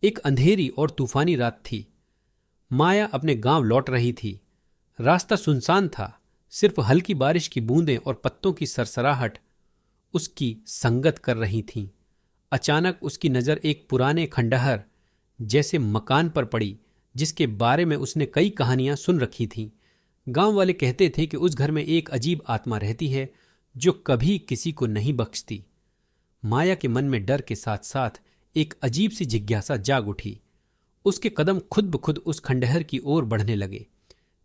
एक अंधेरी और तूफानी रात थी। माया अपने गांव लौट रही थी। रास्ता सुनसान था, सिर्फ हल्की बारिश की बूंदें और पत्तों की सरसराहट उसकी संगत कर रही थीं। अचानक उसकी नज़र एक पुराने खंडहर जैसे मकान पर पड़ी, जिसके बारे में उसने कई कहानियां सुन रखी थीं। गांव वाले कहते थे कि उस घर में एक अजीब आत्मा रहती है जो कभी किसी को नहीं बख्शती। माया के मन में डर के साथ साथ एक अजीब सी जिज्ञासा जाग उठी। उसके कदम खुद ब खुद उस खंडहर की ओर बढ़ने लगे।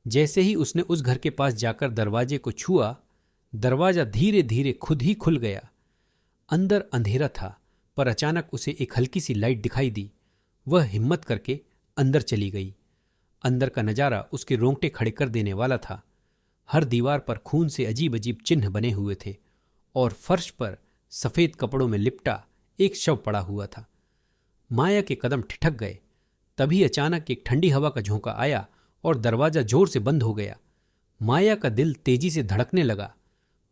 जैसे ही उसने उस घर के पास जाकर दरवाजे को छुआ, दरवाजा धीरे धीरे खुद ही खुल गया। अंदर अंधेरा था, पर अचानक उसे एक हल्की सी लाइट दिखाई दी। वह हिम्मत करके अंदर चली गई। अंदर का नजारा उसके रोंगटे खड़े कर देने वाला था। हर दीवार पर खून से अजीब अजीब चिन्ह बने हुए थे और फर्श पर सफेद कपड़ों में लिपटा एक शव पड़ा हुआ था। माया के कदम ठिठक गए। तभी अचानक एक ठंडी हवा का झोंका आया और दरवाजा जोर से बंद हो गया। माया का दिल तेजी से धड़कने लगा।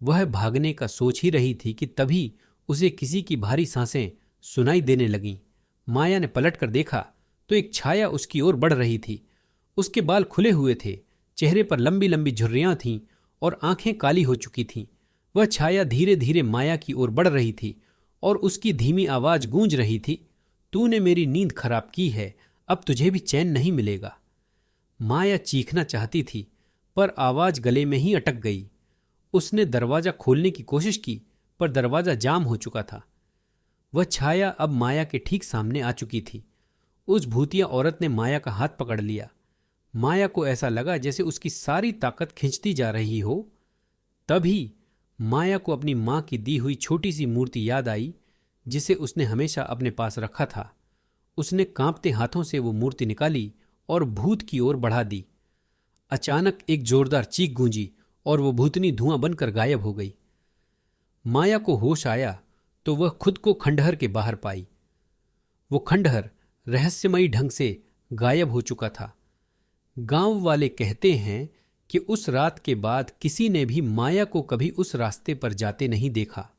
वह भागने का सोच ही रही थी कि तभी उसे किसी की भारी सांसें सुनाई देने लगीं। माया ने पलटकर देखा तो एक छाया उसकी ओर बढ़ रही थी। उसके बाल खुले हुए थे, चेहरे पर लंबी लंबी झुर्रियां थीं और आंखें काली हो चुकी थीं। वह छाया धीरे धीरे माया की ओर बढ़ रही थी और उसकी धीमी आवाज गूंज रही थी, तूने मेरी नींद खराब की है, अब तुझे भी चैन नहीं मिलेगा। माया चीखना चाहती थी, पर आवाज गले में ही अटक गई। उसने दरवाजा खोलने की कोशिश की, पर दरवाजा जाम हो चुका था। वह छाया अब माया के ठीक सामने आ चुकी थी। उस भूतिया औरत ने माया का हाथ पकड़ लिया। माया को ऐसा लगा जैसे उसकी सारी ताकत खिंचती जा रही हो। तभी माया को अपनी मां की दी हुई छोटी सी मूर्ति याद आई, जिसे उसने हमेशा अपने पास रखा था। उसने कांपते हाथों से वो मूर्ति निकाली और भूत की ओर बढ़ा दी। अचानक एक जोरदार चीख गूंजी और वो भूतनी धुआं बनकर गायब हो गई। माया को होश आया तो वह खुद को खंडहर के बाहर पाई। वो खंडहर रहस्यमयी ढंग से गायब हो चुका था। गांव वाले कहते हैं कि उस रात के बाद किसी ने भी माया को कभी उस रास्ते पर जाते नहीं देखा।